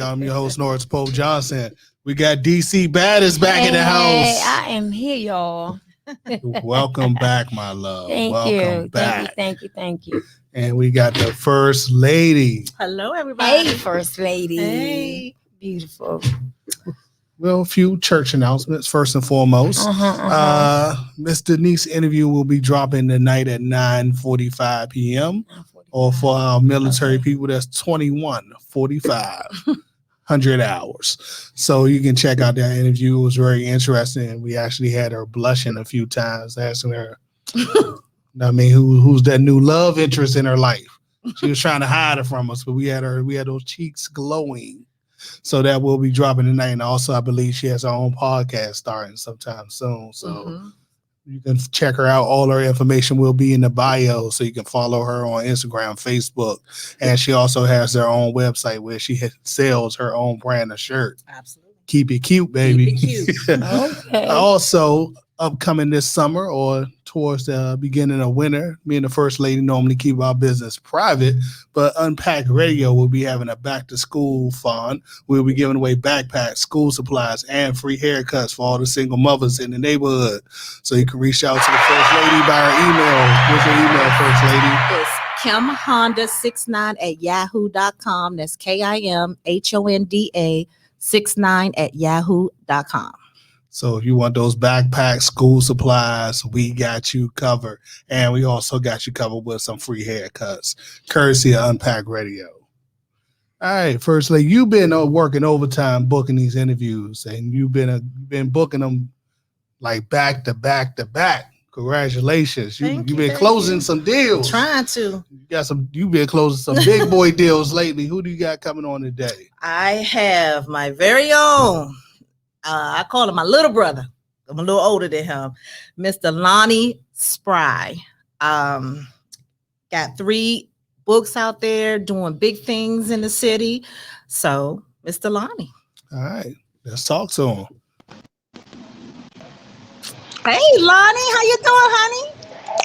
I'm your host, Norris Pope Johnson. We got Dcsbaddest back in the house. I am here, y'all. Welcome back, my love. Welcome back. Thank you. And we got the First Lady. Hello, everybody. Hey, First Lady. Hey. Beautiful. Well, a few church announcements. First and foremost, Miss Denise's interview will be dropping tonight at 9:45 p.m. Or for our military people, that's 21:45. hours. So you can check out that interview. It was very interesting. We actually had her blushing a few times, asking her, I mean, who's that new love interest in her life? She was trying to hide it from us, but we had those cheeks glowing. So that will be dropping tonight. And also, I believe she has her own podcast starting sometime soon. So you can check her out. All her information will be in the bio. So you can follow her on Instagram, Facebook. And she also has her own website where she sells her own brand of shirt. Absolutely. Keep it cute, baby. Keep it cute. Okay. Also, upcoming this summer or towards the beginning of winter, me and the First Lady normally keep our business private, but Unpack Radio will be having a back to school fund. We'll be giving away backpacks, school supplies, and free haircuts for all the single mothers in the neighborhood. So you can reach out to the First Lady by her email. What's your email, First Lady? It's kimhonda69@yahoo.com. That's KIMHONDA69@yahoo.com. So if you want those backpacks, school supplies, we got you covered. And we also got you covered with some free haircuts, courtesy of Unpack Radio. All right, First Lady, you've been working overtime booking these interviews, and you've been booking them like back to back to back. Congratulations. You've been closing some deals. Trying to. You've been closing some big boy deals lately. Who do you got coming on today? I have my very own. I call him my little brother. I'm a little older than him, Mr. Lonnie Spry. Got 3 books out there doing big things in the city. So, Mr. Lonnie. All right, let's talk to him. Hey, Lonnie, how you doing, honey?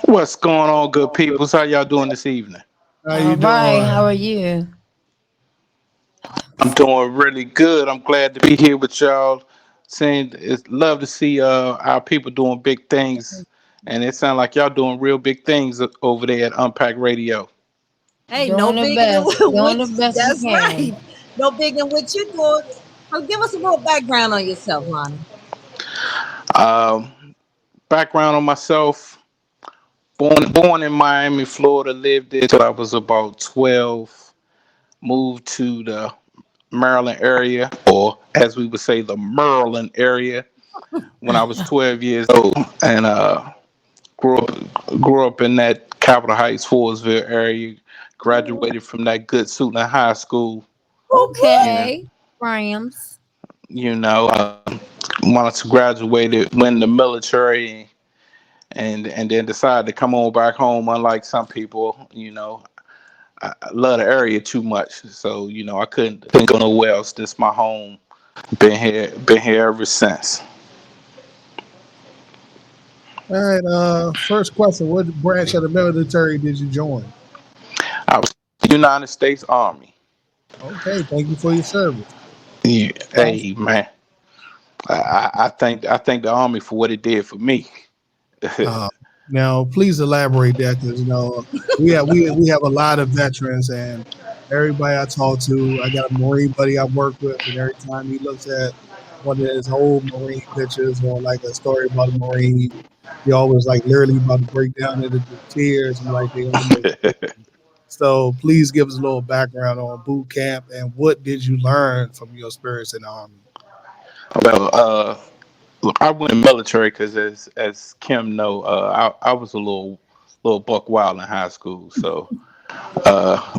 What's going on, good people? How y'all doing this evening? How you doing? How are you? I'm doing really good. I'm glad to be here with y'all. It's love to see our people doing big things, and it sounds like y'all doing real big things over there at Unpack Radio. Hey, Doing no the big best. in Doing what, the best that's we can. right. No big in what you doing. So give us a little background on yourself, Lonnie. Background on myself: born in Miami, Florida. Lived there till I was about 12. Moved to the Maryland area, or as we would say, the Maryland area, when I was 12 years old, and grew up in that Capitol Heights, Forestville area. Graduated from that good Suitland High School. Okay. Rams. Wanted to graduate, went in the military, and then decided to come on back home. Unlike some people, I love the area too much, so I couldn't go nowhere else. This is my home. Been here ever since. All right. First question: what branch of the military did you join? I was in the United States Army. Okay, thank you for your service. Yeah. Hey man, I thank the Army for what it did for me. Now, please elaborate that, because we have a lot of veterans, and everybody I talk to, I got a Marine buddy I work with, and every time he looks at one of his old Marine pictures or like a story about a Marine, he always like literally about to break down into the tears and like they almost. So please give us a little background on boot camp and what did you learn from your experience in the Army? Well, look, I went in the military because, as Kim know, I was a little buck wild in high school. So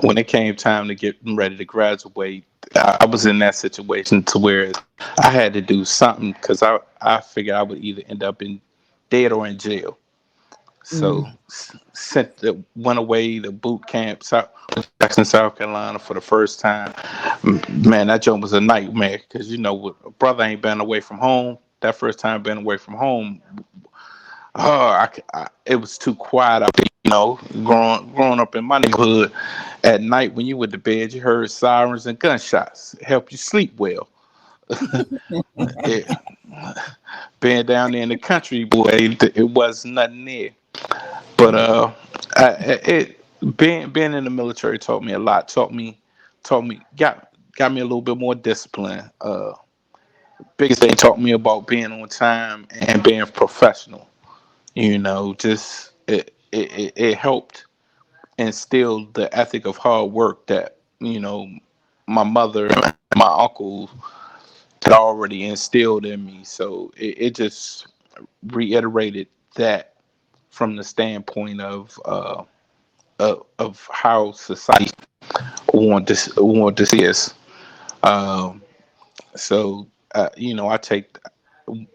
when it came time to get ready to graduate, I was in that situation to where I had to do something, because I figured I would either end up in dead or in jail. So went away to boot camp, Jackson, South Carolina, for the first time. Man, that job was a nightmare, because a brother ain't been away from home. That first time being away from home, it was too quiet out there. growing up in my neighborhood, at night when you went to bed, you heard sirens and gunshots. Help you sleep well. It, being down there in the country, boy, it was nothing there. But being in the military taught me a lot. Got me a little bit more discipline. Biggest thing taught me about being on time and being professional. Just it helped instill the ethic of hard work that my mother and my uncle had already instilled in me. So it just reiterated that from the standpoint of how society want to see us. Um, so I take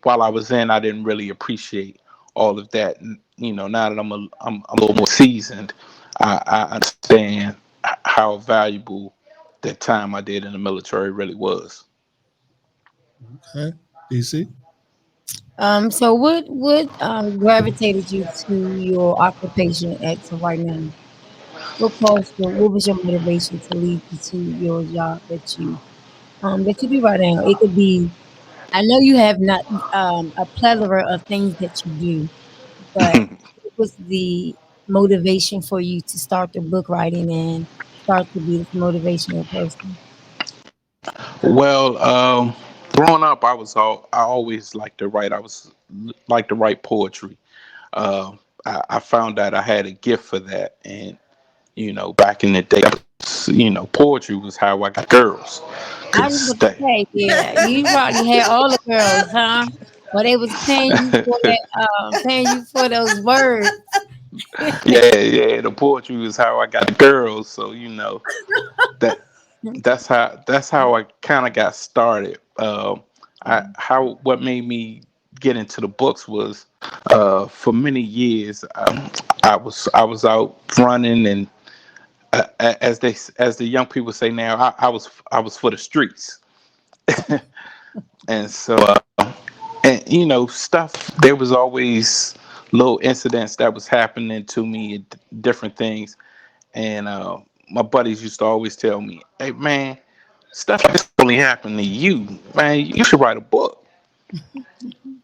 while I was in, I didn't really appreciate all of that. Now that I'm a little more seasoned, I understand how valuable that time I did in the military really was. Okay. DC. So what gravitated you to your occupation at to right now? What was your motivation to lead you to your job that you do right now? It could be, I know you have not a plethora of things that you do, but what was the motivation for you to start the book writing and start to be this motivational person? Well, growing up, I always liked to write. I was like to write poetry. Uh, I found out I had a gift for that, and back in the day, poetry was how I got girls. I was Cause about to that, say, yeah, you probably had all the girls, huh? But they was paying you for that, paying you for those words. yeah, the poetry was how I got the girls. So that that's how I kind of got started. What made me get into the books was for many years I was out running and as the young people say now I was for the streets. And so and stuff, there was always little incidents that was happening to me, different things. And my buddies used to always tell me, hey man, stuff like this only happened to you, man, you should write a book.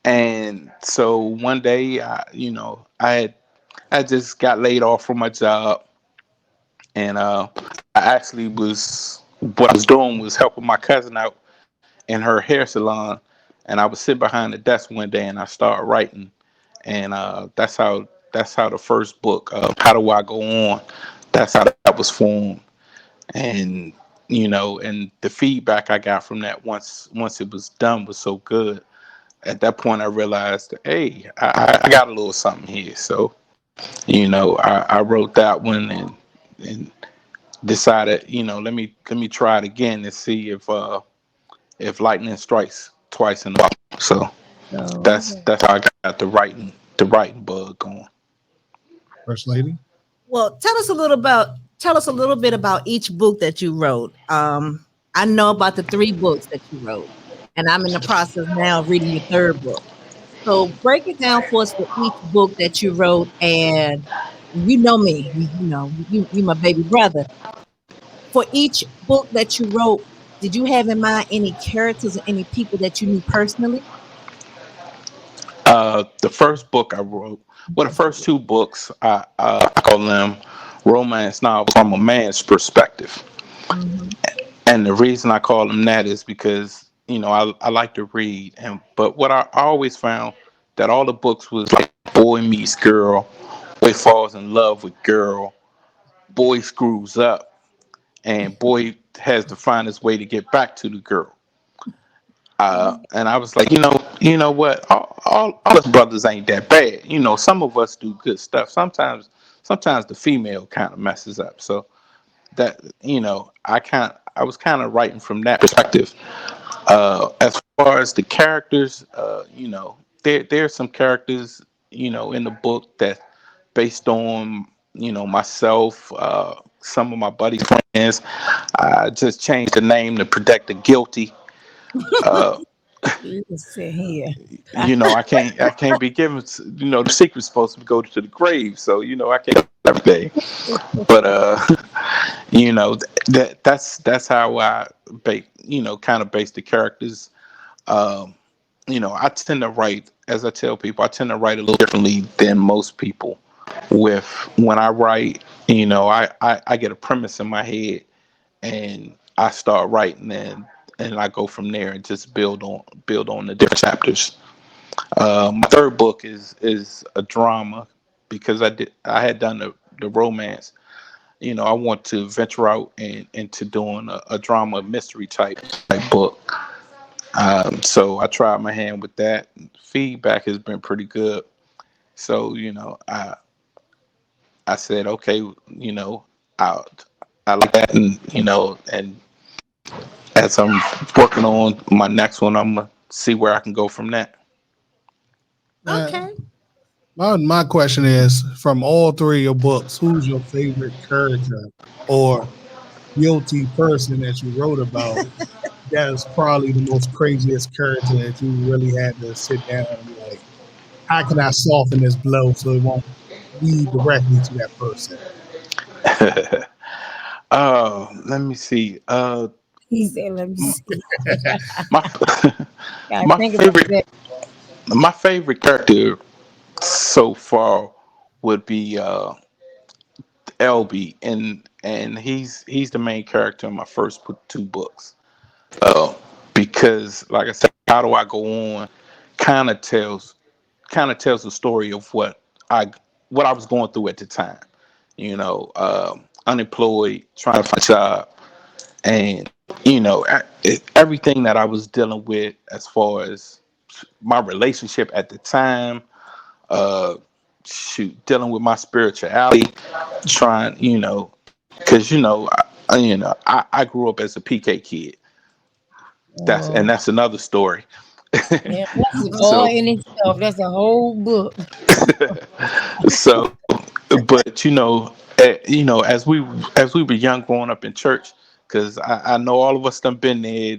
And so one day I just got laid off from my job. And I actually was what I was doing was helping my cousin out in her hair salon. And I would sit behind the desk one day and I started writing. And that's how the first book, How Do I Go On, that's how that was formed. And and the feedback I got from that once it was done was so good. At that point I realized, hey, I got a little something here. So I wrote that one and decided, let me try it again and see if lightning strikes twice in a row. So So, that's how I got the writing bug going. First Lady. Well, tell us a little bit about each book that you wrote. I know about the three books that you wrote, and I'm in the process now of reading your third book. So break it down for us for each book that you wrote, and you know me, you my baby brother. For each book that you wrote, did you have in mind any characters or any people that you knew personally? The first book I wrote, well, the first two books, I call them romance novels from a man's perspective. Mhm. And the reason I call them that is because I like to read, but what I always found that all the books was like boy meets girl, boy falls in love with girl, boy screws up, and boy has to find his way to get back to the girl. And I was like, what? All us brothers ain't that bad. Some of us do good stuff. Sometimes the female kind of messes up. So that I was kind of writing from that perspective. As far as the characters, there's some characters in the book that based on myself, some of my buddies, friends. I just changed the name to protect the guilty. Uh, listen here. I can't be given. The secret's supposed to go to the grave, so I can't. everything. But that's how I kind of base the characters. Um, I tend to write, as I tell people, I tend to write a little differently than most people. With when I write, I get a premise in my head and I start writing and I go from there and just build on the different chapters. My third book is a drama because I had done the romance. I want to venture out and into doing a drama mystery type book. So I tried my hand with that. Feedback has been pretty good. So I said, okay, I I like that, and as I'm working on my next one, I'm gonna see where I can go from that. Uh, Okay. my question is, from all three of your books, who's your favorite character or guilty person that you wrote about? That is probably the most craziest character that you really had to sit down and be like, how can I soften this blow so it won't lead directly to that person? Let me see. He said, "Let me see." My Gotta my think about favorite that. my favorite character so far would be LB, and he's the main character in my first two books. Uh, because like I said, how do I go on? Kind of tells kind of tells the story of I what I was going through at the time. Unemployed, trying to find a job, and everything that I was dealing with as far as my relationship at the time. Uh, dealing with my spirituality, trying, because I grew up as a PK kid. Oh, That's another story. yeah, that's all So in itself. That's a whole book. so but as we were young growing up in church, because I know all of us done been there,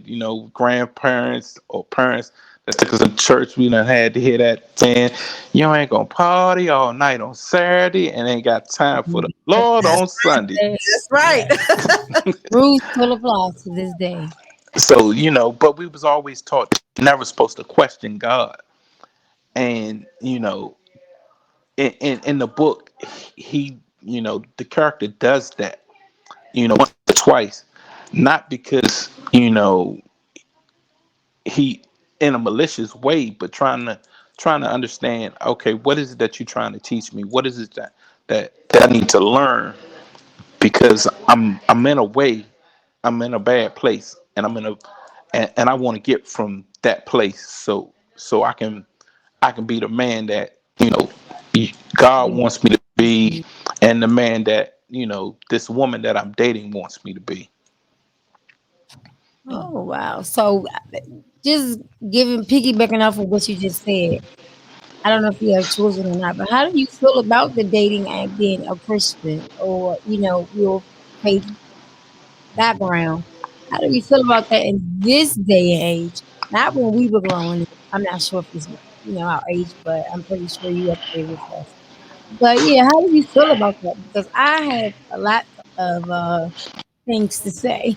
grandparents or parents that took us to church. We done had to hear that saying, you ain't gonna party all night on Saturday and ain't got time for the Lord on Sunday. That's right. Yes. Rules still apply to this day. So but we was always taught never supposed to question God. And in the book, he the character does that, once or twice, not because he in a malicious way, but trying to understand, okay, what is it that you're trying to teach me? What is it that I need to learn? Because I'm in a way, I'm in a bad place, and and I want to get from that place, so I can be the man that God wants me to be, and the man that this woman that I'm dating wants me to be. Oh wow! So just giving piggybacking off of what you just said. I don't know if you have children or not, but how do you feel about the dating and being a Christian or your faith background? How do you feel about that in this day and age? Not when we were growing up. I'm not sure if it's our age, but I'm pretty sure you up there with us. But yeah, how do you feel about that? Because I have a lot of things to say.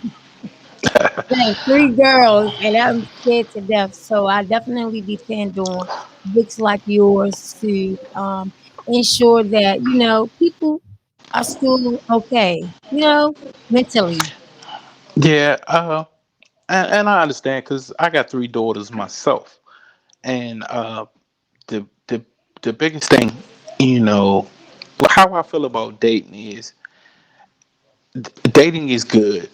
I have three girls, and I'm scared to death. So I definitely depend on books like yours to ensure that people are still okay, mentally. Yeah, and I understand because I got three daughters myself, and the the the biggest thing, you know, how I feel about dating is dating is good,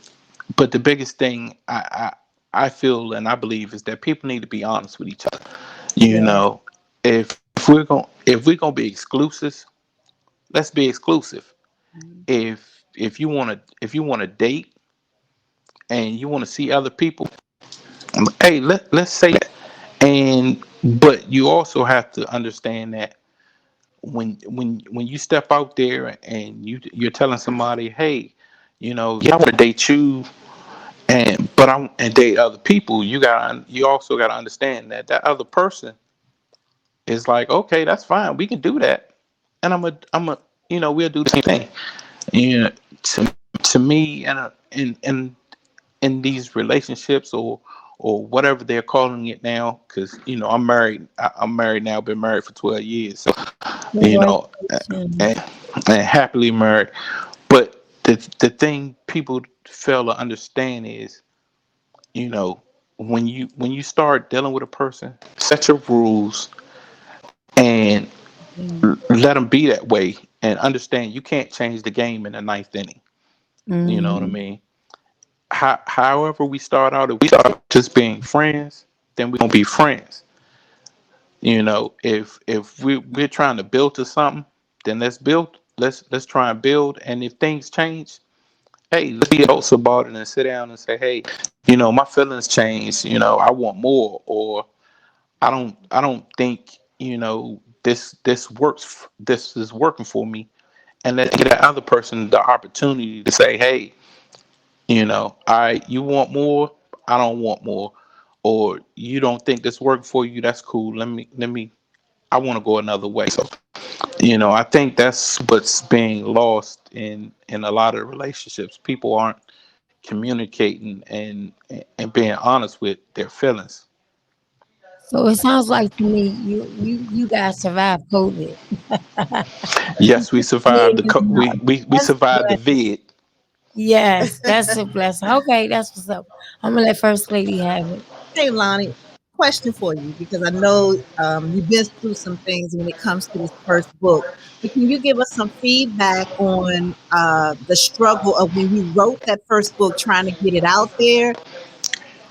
but the biggest thing I feel and I believe is that people need to be honest with each other. You Yeah. know, if we're gonna be exclusive, let's be exclusive. If you want to date and you want to see other people, hey, let's say that. And but you also have to understand that when you step out there and you're telling somebody, hey, yeah, I want to date you, and date other people, you also got to understand that that other person is like, okay, that's fine, we can do that, and we'll do the same thing. You know, to me, in these relationships or whatever they're calling it now, because I'm married. I'm married now. Been married for 12 years, so you know, Congratulations. and happily married. But the thing people fail to understand is, you know, when you start dealing with a person, set your rules and let them be that way, and understand you can't change the game in the ninth inning. You know what I Mm-hmm. mean? However we start out, if we start out just being friends, then we're gonna be friends. If we're trying to build to something, then let's build. Let's try and build. And if things change, hey, let's be adults about it and sit down and say, hey, my feelings change. I want more, or I don't think this works. This is working for me, and let's give that other person the opportunity to say, hey, you want more, I don't want more, or you don't think this working for you, that's cool. Let me I want to go another way. So, I think that's what's being lost in a lot of relationships. People aren't communicating and being honest with their feelings. So it sounds like to me you guys survived COVID. Yes, we survived the Yeah, co- we that's a survived the blessing. vid. Yes, that's a blessing. Okay, that's what's up. I'm gonna let First Lady have it. Hey, Lonnie, question for you because I know you've been through some things when it comes to this first book. But can you give us some feedback on the struggle of when you wrote that first book, trying to get it out there?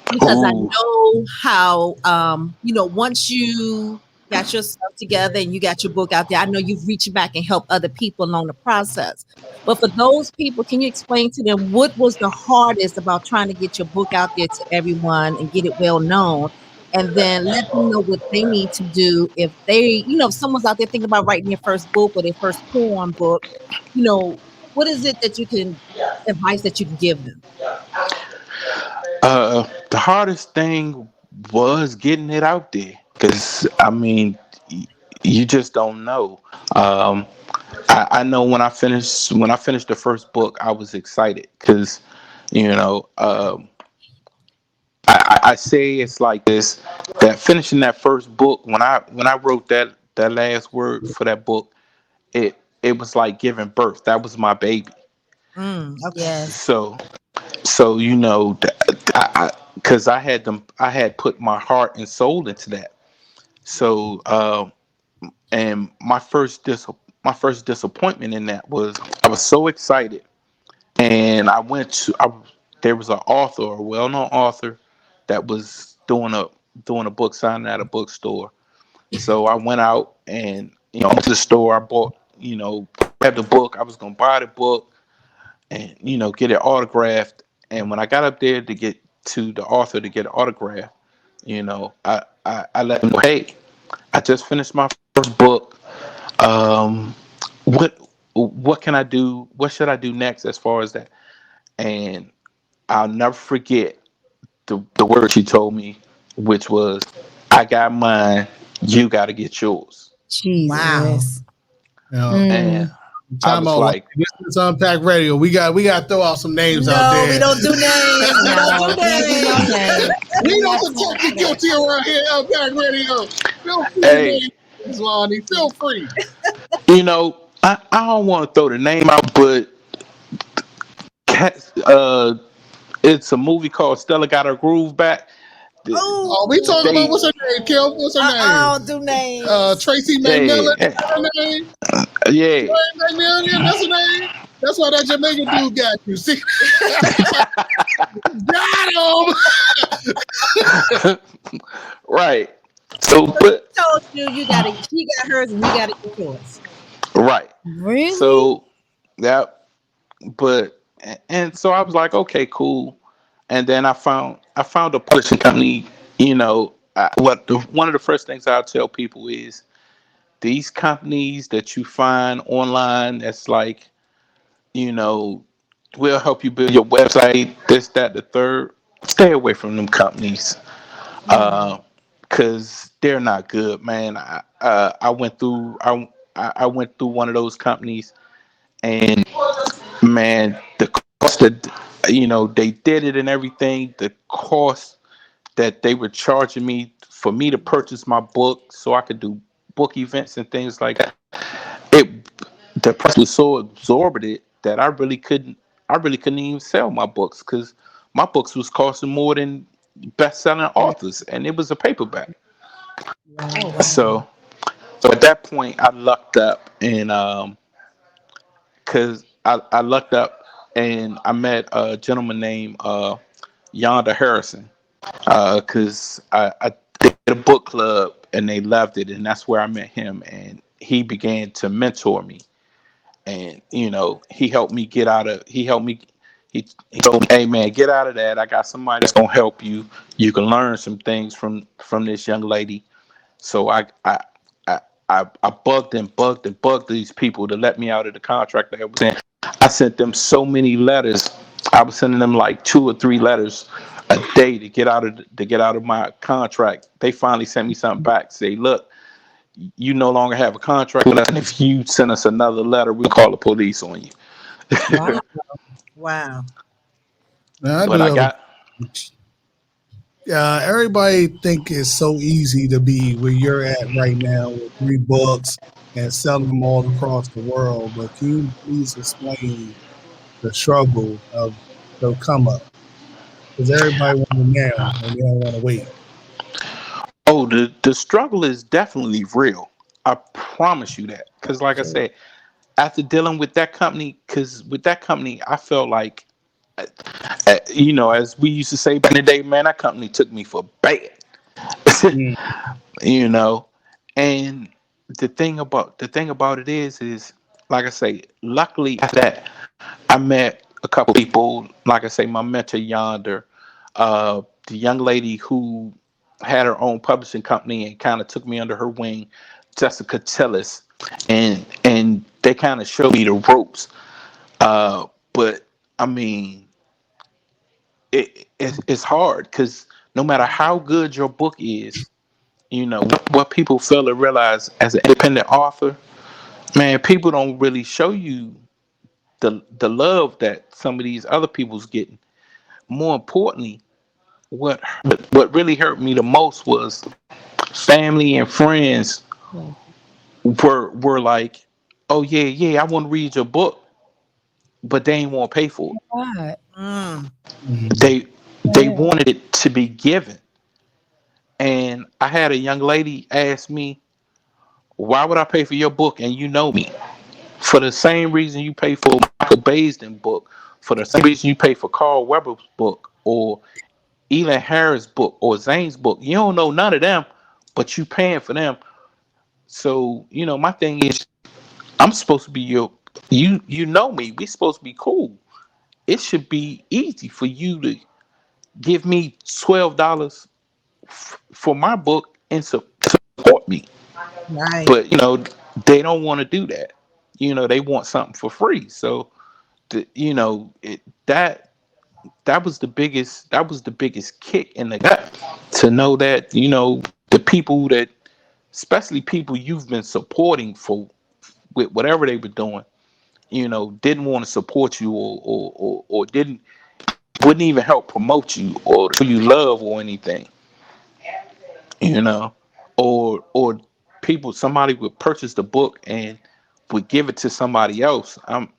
Because I Oh, know how once you got yourself together and you got your book out there, I know you've reached back and helped other people along the process. But for those people, can you explain to them what was the hardest about trying to get your book out there to everyone and get it well known? And then let them know what they need to do if if someone's out there thinking about writing their first book or their first poem book, you know, what is it that you can advice that you can give them? the hardest thing was getting it out there, because I mean, you just don't know. Um, I know when I finished the first book, I was excited because, you know, I say it's like this, that finishing that first book, when I wrote that last word for that book, it was like giving birth. That was my baby. Okay. Yes. So because I had put my heart and soul into that. So and my first disappointment in that was, I was so excited, and there was an author, a well-known author, that was doing a book signing at a bookstore. So I went out and, to the store. I bought, grabbed the book. I was gonna buy the book and, get it autographed. And when I got up there to get to the author to get an autograph, I let him know, hey, I just finished my first book. Um, what what can I do? What should I do next as far as that? And I'll never forget the word she told me, which was, "I got mine. You got to get yours." Wow. Jesus. Yeah. And Mm. I Time was out. Lonnie. like, This is Unpack Radio. We got to throw out some names out No, we there. don't do names. We don't do No, can't do no names. name. We We ain't don't got time protect the for that. guilty around here. Unpack Radio. Feel free to "Hey, name names, Lonnie. Feel free. I don't want to throw the name out, but Cat, it's a movie called Stella Got Her Groove Back." Th- Oh, we talking about They, what's her name, Kim? What's her name? I don't do names. Tracy McMillan. hey, Is that her name? yeah. Tracy McMillan. That's her name. That's why that Jamaican dude got you. See, got him. Right. So, So she but told you she got hers and you gotta get yours. right. Really? So that, but and so I was like, okay, cool. And then I found a publishing company. One of the first things I'll tell people is, these companies that you find online, that's like, you know, we'll help you build your website, this, that, the third. Stay away from them companies, Mm. because they're not good, man. I went through one of those companies. And man, the cost that they did it and everything, the cost that they were charging me for me to purchase my book so I could do book events and things like that. It the price was so exorbitant that I really couldn't even sell my books because my books was costing more than best-selling authors, and it was a paperback. Oh Wow. wow. So at that point, I lucked up, and because I lucked up and I met a gentleman named Yonda Harrison because I did a book club and they loved it, and that's where I met him, and he began to mentor me, and he helped me get out of he helped me he told me, hey man, get out of that, I got somebody that's gonna help you, you can learn some things from this young lady. So I, I bugged these people to let me out of the contract that I was in. I sent them so many letters. I was sending them like 2 or 3 letters a day to get out of my contract. They finally sent me something back. Say, look, you no longer have a contract with us, and if you send us another letter, we'll call the police on you. Wow. Wow. Now I But do I have a. got Everybody think it's so easy to be where you're at right now with 3 books and selling them all across the world. But can you please explain the struggle of the come up? Because everybody want it now and they don't want to wait. the struggle is definitely real. I promise you that. Because like I Okay. said, after dealing with that company, because with that company, I felt like, as we used to say back in the day, man, that company took me for bad. Mm, you know, and the thing about it is like I say, luckily after that, I met a couple people. Like I say, my mentor yonder, the young lady who had her own publishing company and kind of took me under her wing, Jessica Tillis, and they kind of showed me the ropes. But I mean, it's hard because no matter how good your book is, what people fail to realize as an independent author, man, people don't really show you the love that some of these other people's getting. More importantly, what really hurt me the most was family and friends Yeah. were like, oh yeah, I want to read your book, but they ain't want to pay for God. Mm. it. mm, They Yeah. wanted it to be given. And I had a young lady ask me, why would I pay for your book and you know me? For the same reason you pay for Michael Baisden book, for the same reason you pay for Carl Weber's book, or Elon Harris book, or Zane's book. You don't know none of them, but you paying for them. So, my thing is, I'm supposed to be you know me. We supposed to be cool. It should be easy for you to give me $12 for my book and support me. Right. But, they don't want to do that. They want something for free. So, that that was the biggest kick in the gut, to know that the people that, especially people you've been supporting for with whatever they were doing, didn't want to support you, or didn't wouldn't even help promote you or show you love or anything, you know or people, somebody would purchase the book and would give it to somebody else. And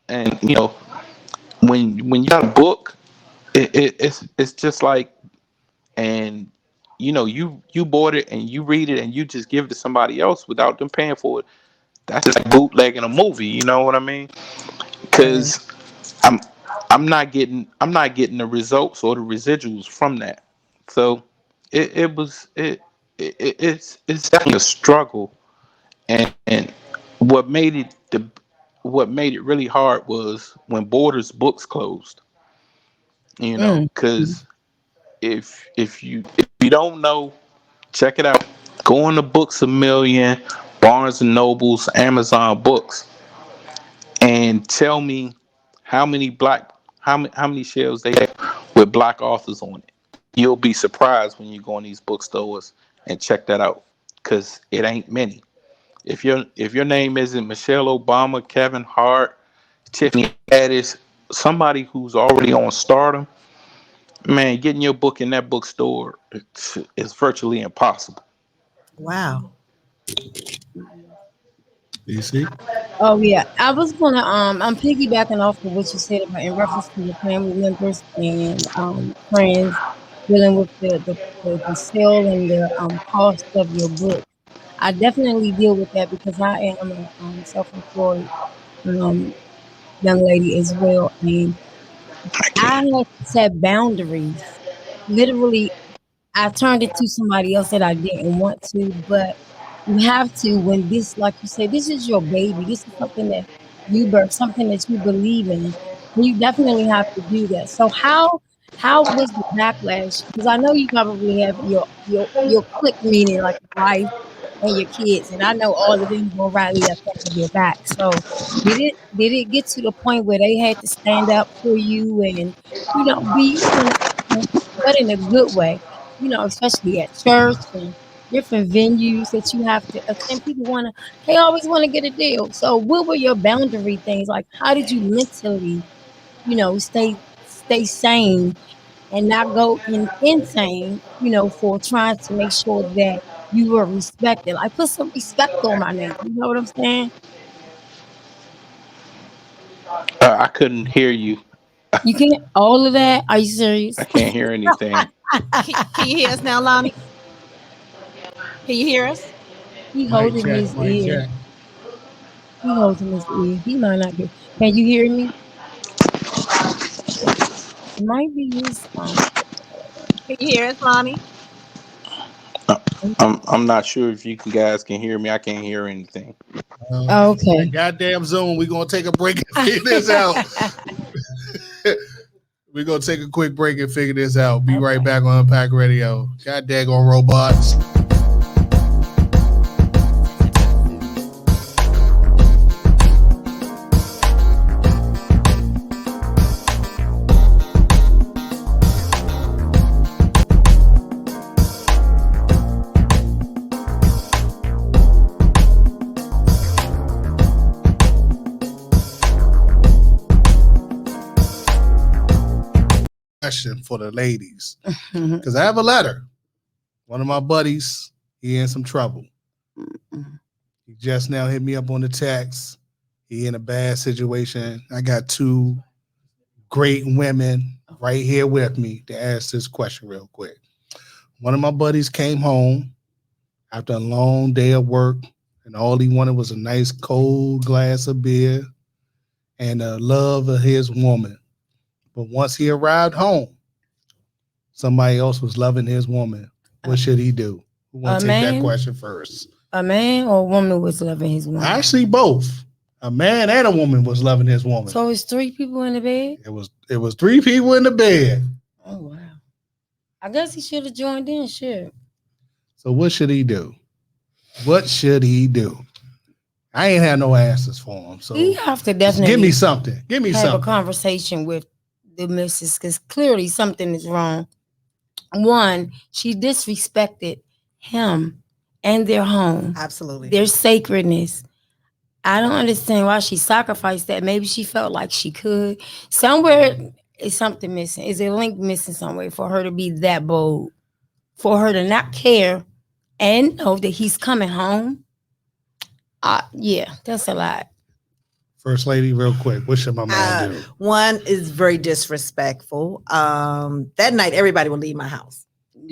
when you got a book, it's just like, and you bought it and you read it and you just give it to somebody else without them paying for it. That's just like bootlegging a movie. You know what I mean? Right. Because I'm I'm not getting the results or the residuals from that. So it was it's definitely a struggle. And what made it the what made it really hard was when Borders books closed. Mm. Because if you don't know, check it out. Go on to Books a Million, Barnes and Nobles, Amazon Books, and tell me how many shelves they have with black authors on it. You'll be surprised when you go in these bookstores and check that out, because it ain't many. If your name isn't Michelle Obama, Kevin Hart, Tiffany Addis, somebody who's already on Stardom, man, getting your book in that bookstore it's virtually impossible. Wow. You see? Oh yeah, I was gonna I'm piggybacking off of what you said about in reference to your family members and friends dealing with the sale and the cost of your book. I definitely deal with that because I am a self-employed um young lady as well, and I I can't. had to set boundaries. Literally, I turned it to somebody else that I didn't want to, but you have to when this, like you said, this is your baby. This is something that you birth, something that you believe in. You definitely have to do that. So how was the backlash? Because I know you probably have your clique, meaning like your wife and your kids, and I know all of them will rally up at your back. So did it get to the point where they had to stand up for you and be you but in a good way? Especially at church and different venues that you have to attend. They always want to get a deal. So what were your boundary things? Like how did you mentally, stay sane and not go insane, for trying to make sure that you were respected. Like put some respect on my name. You know what I'm saying? I couldn't hear you. You can't all of that. Are you I serious? can't hear anything. Can you hear us now, Lonnie? Can you hear us? He Mic holding check, his mic ear. check. He holding his ear. He might not be. Can you hear me? It might be his Can you hear us, Lonnie? Uh, I'm not sure if you guys can hear me. I can't hear anything. That Okay. goddamn Zoom. We're gonna take a break and figure this out. We're gonna take a quick break and figure this out. Be right Okay. back on Unpack Radio. God daggone robots. Question for the ladies. Because I have a letter. One of my buddies, he in some trouble. He just now hit me up on the text. He in a bad situation. I got two great women right here with me to ask this question real quick. One of my buddies came home after a long day of work, and all he wanted was a nice cold glass of beer and the love of his woman. But once he arrived home, somebody else was loving his woman. What should he do? Who want to take that question first? A man or a woman was loving his woman? Actually, both. A man and a woman was loving his woman. So it's 3 people in the bed? It was 3 people in the bed. Oh wow. I guess he should have joined in, sure. So what should he do? What should he do? I ain't had no answers for him. So you have to definitely give me something. Give me have something. a conversation with the missus because clearly something is wrong. One, she disrespected him and their home. Absolutely. Their sacredness. I don't understand why she sacrificed that. Maybe she felt like she could. Somewhere is something missing. Is a link missing somewhere for her to be that bold? For her to not care and know that he's coming home? Yeah, that's a lot. First lady, real quick, what should my man do? One is very disrespectful. That night, everybody will leave my house.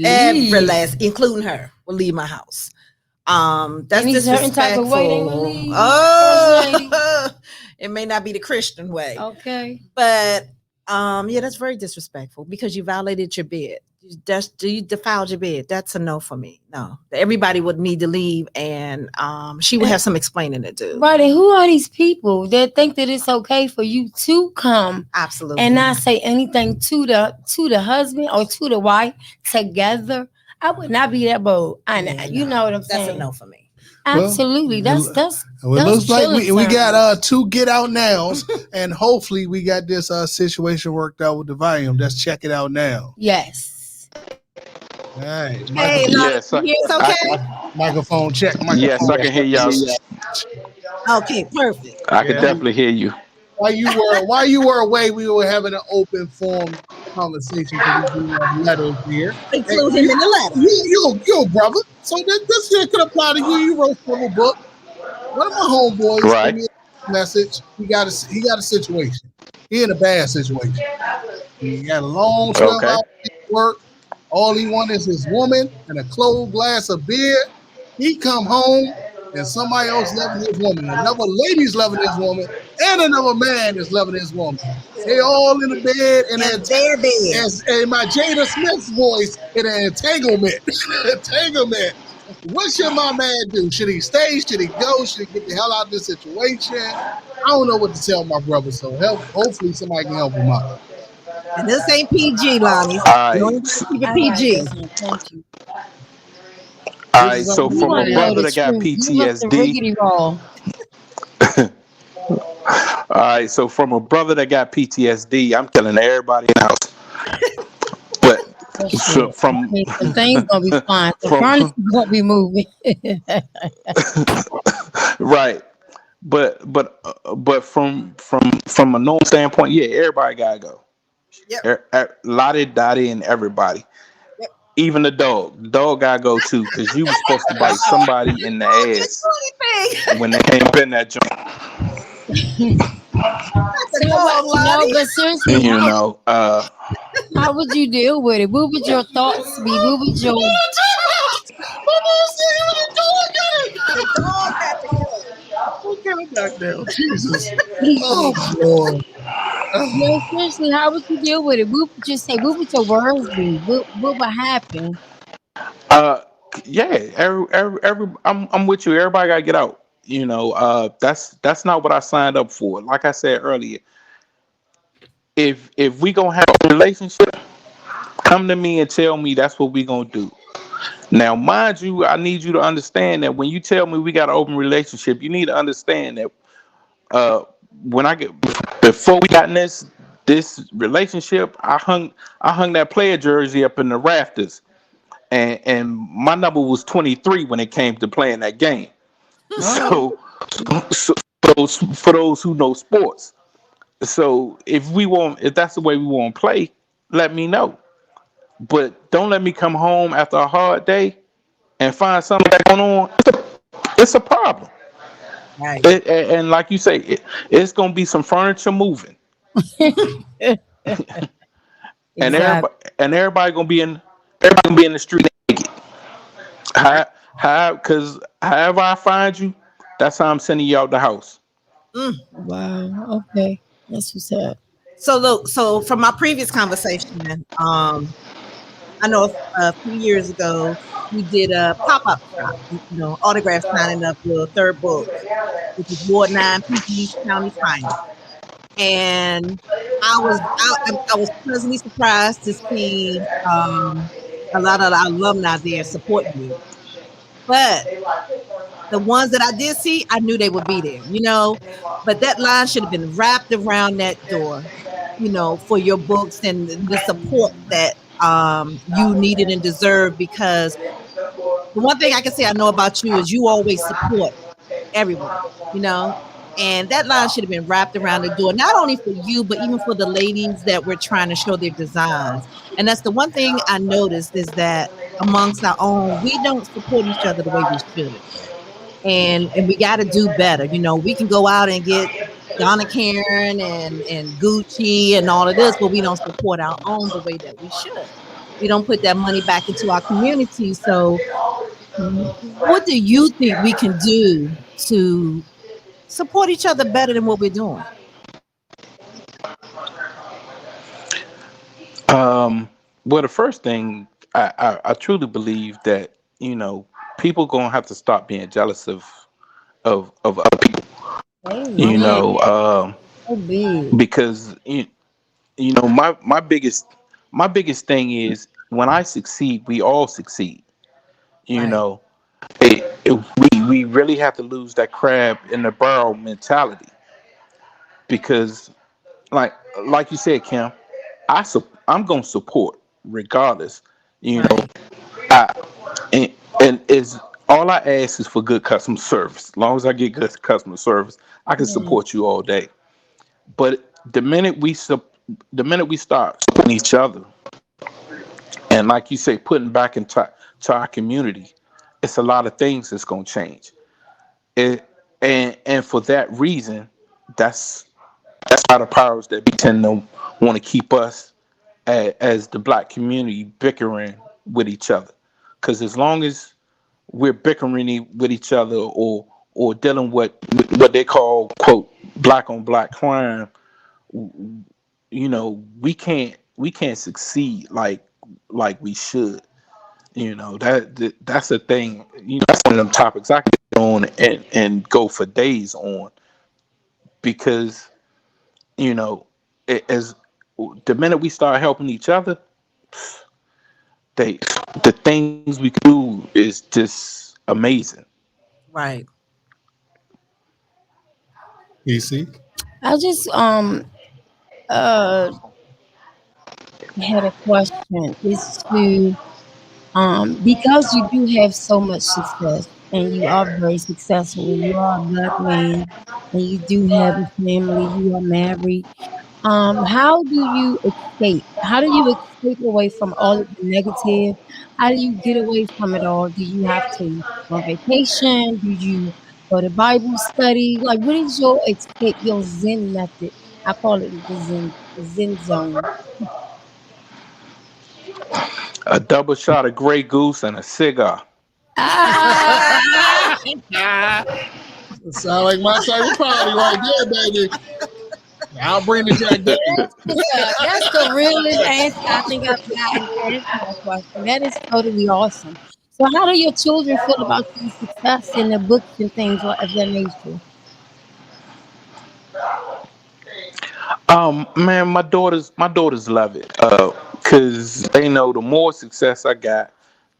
Every last, including her, will leave my house. That's any certain disrespectful. type of way they will leave. Oh, it may not be the Christian way. Okay. But yeah, that's very disrespectful because you violated your bed. You defiled your bed. That's a no for me. No, everybody would need to leave, and she would have some explaining to do. Right, and who are these people that think that it's okay for you to come Absolutely and not say anything to the husband or to the wife together? I would not be that bold. You know what I'm saying? That's a no for me. Absolutely. Well, that's it looks like we got terms. 2 get out nows, and hopefully we got this situation worked out with the volume. Let's check it out now. Yes. All right. Hey, Yes, it's okay. Microphone check. Microphone yes, I can hear y'all. Okay, perfect. I can definitely hear you. while you were away, we were having an open form conversation because we do have letters here. Hey, Include him in the letter. you brother. So this here could apply to you. You wrote several books. One of my homeboys sent Right. me a message. He got a situation. He in a bad situation. He had a long 12 Okay. hour work. All he wanted is his woman and a cold glass of beer. He come home and somebody else loving his woman. Another lady's loving his woman, and another man is loving his woman. They all in the bed and And their bed. as in my Jada Smith's voice, in an entanglement. Entanglement. What should my man do? Should he stay? Should he go? Should he get the hell out of this situation? I don't know what to tell my brother. So hopefully somebody can help him out. And this ain't PG, Lonnie. All You right. only gotta keep it All right, PG. listen, thank you. All This right. is So We from a want to know brother the that got truth. Give us the PTSD. riggedy raw. All right. So from a brother that got PTSD, I'm killing everybody in the house. But That's so it. I mean, the thing's gonna be fine. The furnace from is gonna be moving. right. But from a normal standpoint, yeah, everybody gotta go. Yep. Lottie, Dottie, and everybody. Yep. Even the dog. The dog gotta go too, because you was supposed to bite somebody in the Oh, just ass do anything. when they came up in that joint. That's a dog, No, Lonnie. but seriously, You know, how would you deal with it? What would your thoughts be? What would your The dog got to go. Okay, back down. Jesus. no, Oh Lord. seriously, how would you deal with it? What would you say? What would your words be? What would happen? uh, yeah, I'm with you. Everybody gotta get out. You know, that's not what I signed up for. Like I said earlier, if we gonna have a relationship, come to me and tell me that's what we gonna do. Now, mind you, I need you to understand that when you tell me we got an open relationship, you need to understand that uh, when I get before we got in this relationship, I hung that player jersey up in the rafters, and my number was 23 when it came to playing that game. Oh, So for those who know sports, so if that's the way we want to play, let me know. But don't let me come home after a hard day and find something that's going on. It's a problem. Right. And like you say, it's gonna be some furniture moving, and exactly. everybody gonna be in the street naked. Because however I find you, that's how I'm sending you out the house. Mm. Wow. Okay, that's what's up. So look, so from my previous conversation, I know a few years ago we did a pop-up shop, autograph signing of your third book, which is Ward 9 PG County Finest. And I was pleasantly surprised to see a lot of the alumni there supporting you. But the ones that I did see, I knew they would be there. But that line should have been wrapped around that door, for your books and the support that you needed and deserved. Because the one thing I can say I know about you is you always support everyone, you know. And that line should have been wrapped around the door, not only for you, but even for the ladies that were trying to show their designs. And that's the one thing I noticed is that amongst our own, we don't support each other the way we should. And we got to do better. We can go out and get Donna Karen and Gucci and all of this, but we don't support our own the way that we should. We don't put that money back into our community. So, what do you think we can do to support each other better than what we're doing? Well, the first thing I truly believe that people gonna have to stop being jealous of other people. You Amen. know, So big. because my biggest thing is when I succeed, we all succeed. You Right. know, we really have to lose that crab in the barrel mentality because, like like you said, Kim, I'm gonna support regardless. You know, Right. I and is all I ask is for good customer service. As long as I get good customer service, I can Mm, support you all day. But the minute we start supporting each other, and like you say, putting back into to our community, it's a lot of things that's gonna change. It, and for that reason, that's that's how the powers that be tend to want to keep us as the black community bickering with each other. Because as long as we're bickering with each other, or dealing with what they call quote black on black crime, we can't succeed like we should. That's the thing. That's one of them topics I could get on and go for days on, because you know as the minute we start helping each other, they the things we can do is just amazing. Right. PC. I just uh had a question. Is to because you do have so much success and you are very successful and you are a black man and you do have a family, you are married. How do you escape? How do you escape away from all of the negative? How do you get away from it all? Do you have to go on vacation? Do you go to Bible study? Like, what is your escape, your Zen method? I call it the Zen zone. A double shot of Grey Goose and a cigar. Ah, Sound like my type of party right there, baby. I'll bring the Jack Daniels. that's what's up. That's the realest answer I think I've gotten to answer that question. That is totally awesome. So, how do your children feel about your success in the books and things of that nature? Man, my daughters love it. Cause they know the more success I got,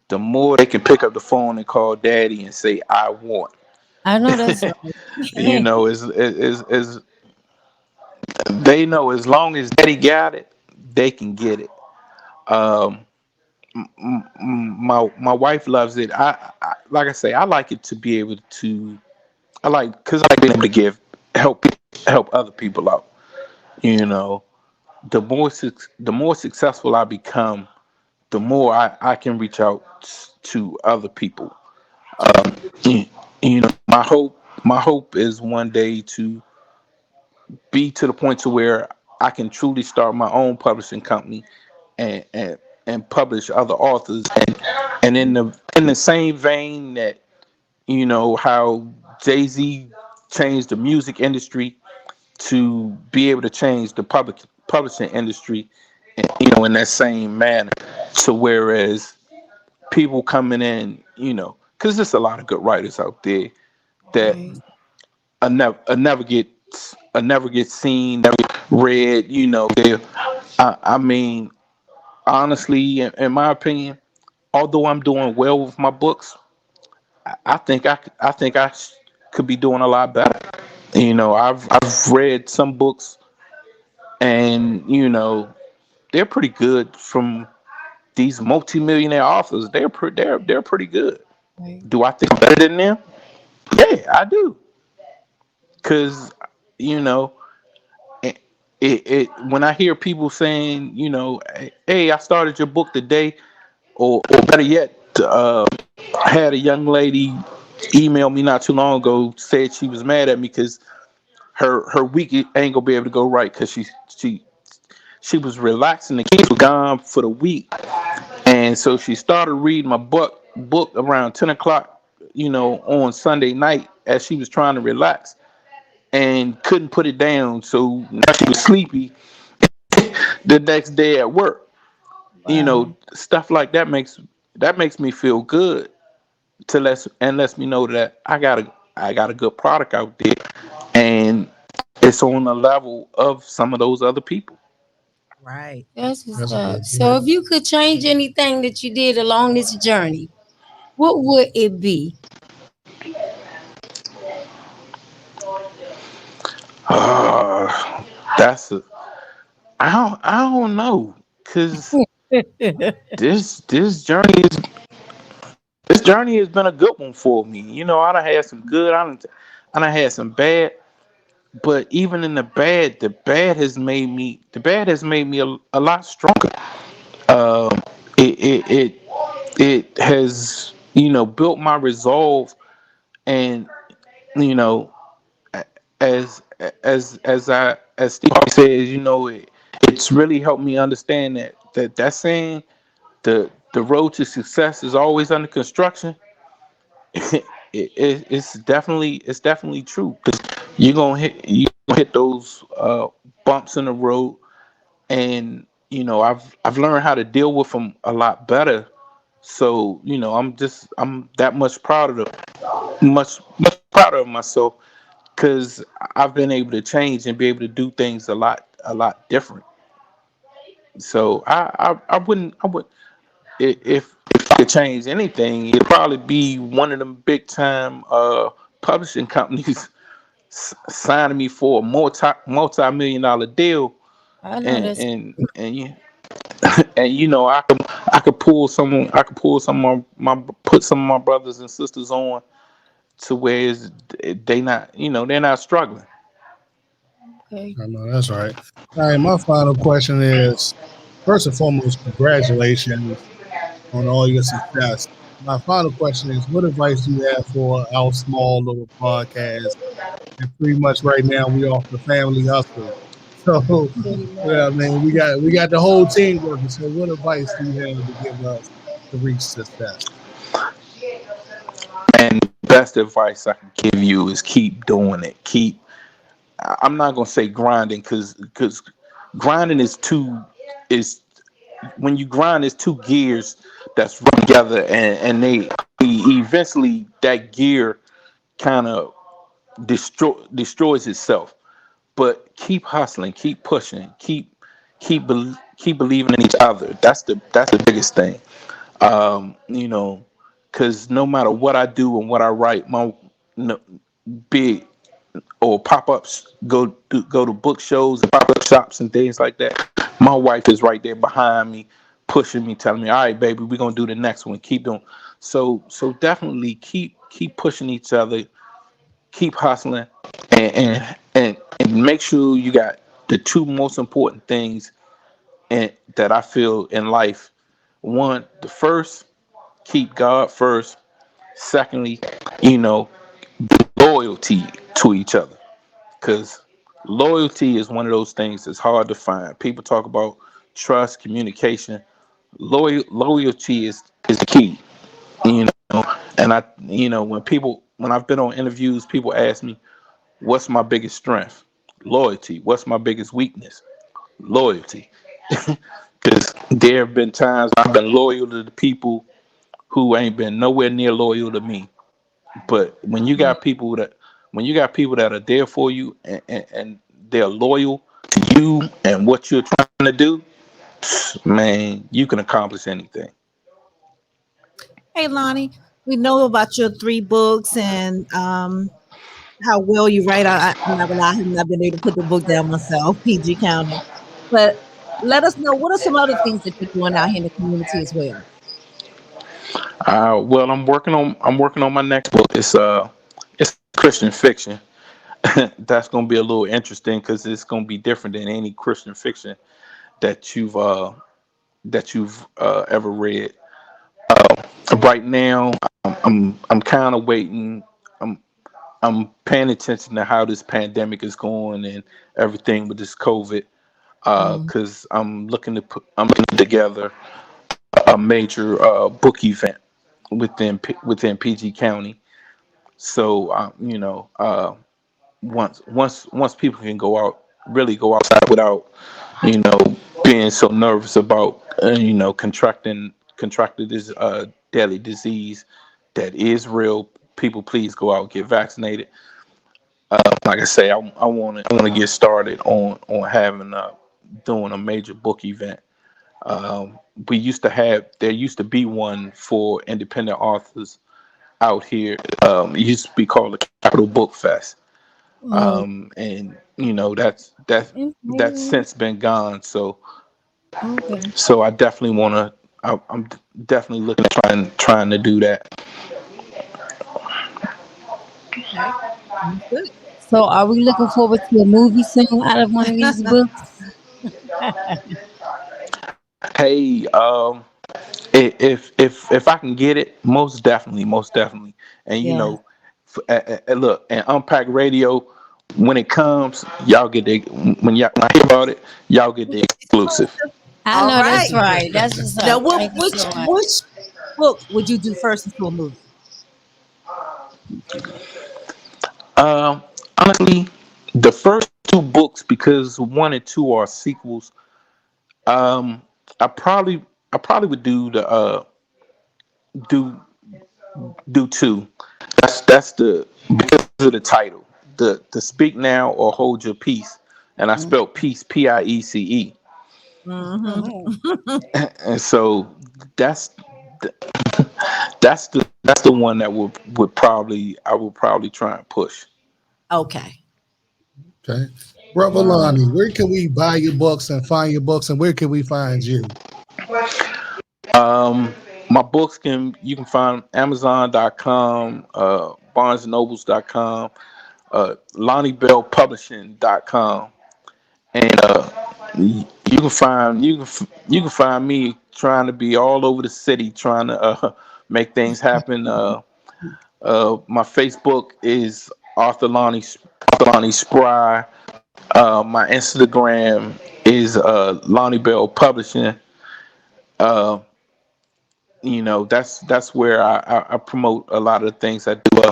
the more they can pick up the phone and call daddy and say I want. I know that's right. Is they know as long as daddy got it, they can get it. Um, my wife loves it. I like I say, I like it to be able to. Because I like being able to help other people out. You know, the more successful I become, the more I can reach out to other people. You, my hope is one day to be to the point to where I can truly start my own publishing company, and and publish other authors, and in the same vein that how Jay-Z changed the music industry, to be able to change the publishing industry, in that same manner. So whereas people coming in, because there's a lot of good writers out there that Right, I never get seen, never get read. I mean, honestly, in my opinion, although I'm doing well with my books, I think I could be doing a lot better. I've read some books, and they're pretty good from these multimillionaire authors. They're pretty good. right, Do I think I'm better than them? Yeah, I do. Cause you know, it when I hear people saying, hey, I started your book today, or better yet, I had a young lady email me not too long ago, said she was mad at me because her week ain't gonna be able to go right because she was relaxing. The kids were gone for the week, and so she started reading my book around 10 o'clock, on Sunday night as she was trying to relax, and couldn't put it down. So now she was sleepy the next day at work. wow. Stuff like that makes me feel good, lets me know that I got a good product out there, and it's on the level of some of those other people. Right. That's what's That's up. good. So, if you could change anything that you did along this journey, what would it be? That's a I don't know, cause this journey has been a good one for me. I done had some good, I done had some bad, But even in the bad has made me a lot stronger. Um, it has, built my resolve. And you know as as Steve Harvey says, it's really helped me understand that saying, the road to success is always under construction. It's definitely true, because you gonna hit those bumps in the road. And I've learned how to deal with them a lot better. So I'm that much prouder of myself, because I've been able to change and be able to do things a lot different. So I would, if I could change anything, it'd probably be one of them big time publishing companies signing me for a multi-million dollar deal. I know and that's and and you and I could pull some of my put some of my brothers and sisters on, to where they're not struggling. okay. I know that's right. All right, my final question is, first and foremost, congratulations on all your success. My final question is, what advice do you have for our small little podcast? And pretty much right now we off the family hustle. So Pretty yeah, much. man, we got the whole team working. So what advice do you have to give us to reach success? And the best advice I can give you is keep doing it. I'm not gonna say grinding, because grinding is when you grind, is two gears that's run together, and they eventually, that gear kind of destroys itself. But keep hustling, keep pushing, keep believing in each other. That's the biggest thing. Um, you know, because no matter what I do and what I write, my no, big or pop ups, go to book shows and pop up shops and things like that. My wife is right there behind me, pushing me, telling me, "All right, baby, we're gonna do the next one. Keep doing." So definitely keep pushing each other, keep hustling, and make sure you got the two most important things, that I feel in life. One, the first, keep God first. Secondly, you know, loyalty to each other, because loyalty is one of those things that's hard to find. People talk about trust, communication. Loyalty is the key. You and when I've been on interviews, people ask me, "What's my biggest strength?" Loyalty. What's my biggest weakness? Loyalty. Because there have been times I've been loyal to the people who ain't been nowhere near loyal to me. But when you got people that are there for you, and they're loyal to you and what you're trying to do, man, you can accomplish anything. Hey, Lonnie, we know about your three books and how well you write. I'm not gonna lie, I have not been able to put the book down myself, PG County. But let us know, what are some other things that you're doing out here in the community as well? Well, I'm working on my next book. It's Christian fiction. That's gonna be a little interesting, because it's gonna be different than any Christian fiction that you've ever read. Right now, I'm kind of waiting. I'm I'm paying attention to how this pandemic is going and everything with this COVID. Mm. Because I'm looking together a major book event within PG County. So once people can really go outside without you know being so nervous about contracting this deadly disease that is real. People, please go out and get vaccinated. Like I say, I want to get started on having doing a major book event. Um, there used to be one for independent authors out here. It used to be called the Capital Book Fest. Oh, And that's okay. since been gone. So Okay. I definitely want to. I'm definitely looking at trying to do that. Okay. Sounds good. So, are we looking forward to a movie soon out of one of these books? Hey, if I can get it, most definitely, most definitely. And you Yeah. know, look, and Unpack Radio, when it comes, y'all get the when I hear about it, y'all get the exclusive. I All know that's right. right. That's what's Now, up. Thank you so much. which book would you do first into a movie? Um, Honestly, the first two books, because one and two are sequels. Um, I probably I probably would do the do do two. That's the because of the title, the Speak Now or Hold Your Peace, and I Mhm. spelled peace Piece. Mm-hmm. Mhm. And so that's the, that's the one that would probably I would probably try and push. Okay. Okay. Brother Wow. Lonnie, where can we buy your books and find your books, and where can we find you? Um, my books you can find Amazon.com, BarnesandNobles.com, LonnieBellPublishing.com, and you can find me trying to be all over the city, trying to make things happen. My Facebook is Arthur Lonnie Spry. My Instagram is Lonnie Bell Publishing. Uh, that's where I promote a lot of the things I do.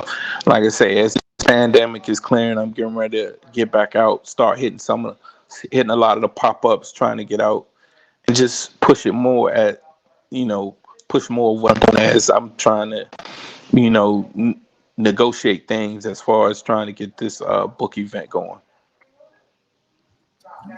Like I say, as this pandemic is clearing, I'm getting ready to get back out, start hitting a lot of the pop-ups, trying to get out and just push it more you know push more of what I'm doing as I'm trying to you know negotiate things as far as trying to get this book event going.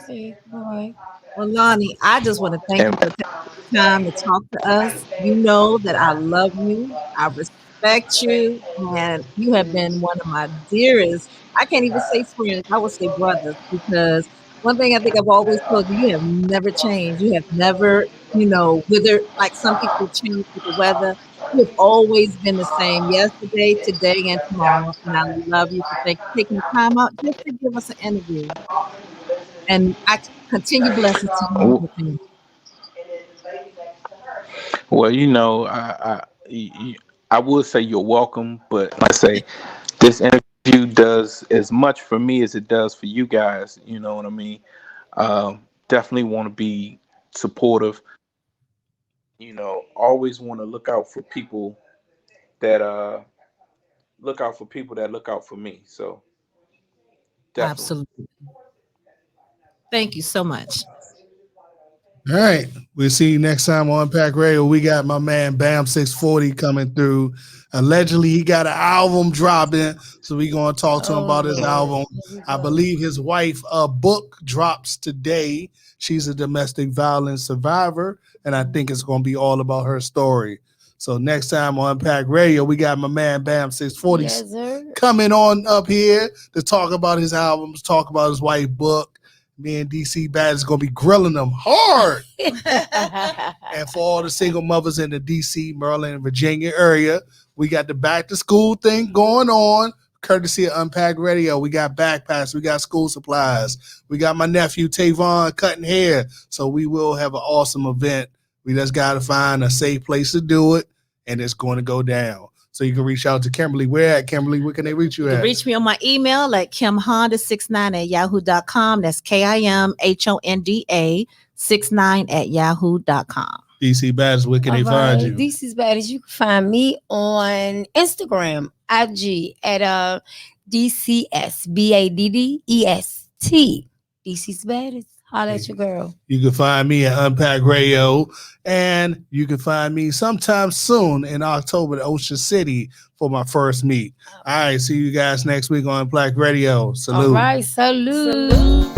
Okay. All right. Well, Lonnie, I just want to thank you And for taking the time to talk to us. You know that I love you, I respect you, and you have been one of my dearest. I can't even say friends, I would say brothers, because one thing I think I've always told you, you have never changed. You have never, withered like some people change with the weather. You have always been the same yesterday, today, and tomorrow. And I love you for taking the time out just to give us an interview. And I continue blessings to you and your family. well, I would say you're welcome, but like I say, this interview does as much for me as it does for you guys. You know what I mean? Definitely want to be supportive. Always want to that look out for people that look out for me. So definitely. Absolutely. Thank you so much. All right. We'll see you next time on Unpack Radio. We got my man Bam 640 coming through. Allegedly, he got an album dropping. So we're going to talk to him Oh about his Lord. album. Here we I go. believe his wife book drops today. She's a domestic violence survivor. And I think it's going to be all about her story. So next time on Unpack Radio, we got my man Bam 640 Yes, sir. coming on up here to talk about his albums, talk about his wife book. Me and Dcsbaddest is gonna be grilling them hard. And for all the single mothers in the DC, Maryland, and Virginia area, we got the back to school thing going on. Courtesy of Unpack Radio. We got backpacks, we got school supplies. We got my nephew Tavon cutting hair. So we will have an awesome event. We just gotta find a safe place to do it, and it's going to go down. So you can reach out to Kimberly. Where at Kimberly? Where can they reach you You can at? reach me on my email at kimhonda69@yahoo.com. That's KIMHONDA69@yahoo.com. Dcsbaddest, where can All they find right. you? This is bad as you can find me on Instagram, IG at DCSBADDEST. DC's baddest. Holla at your girl. You can find me at Unpack Radio, and you can find me sometime soon in October at Ocean City for my first meet. All right, see you guys next week on Unpack Radio. All Salute. right. Salute.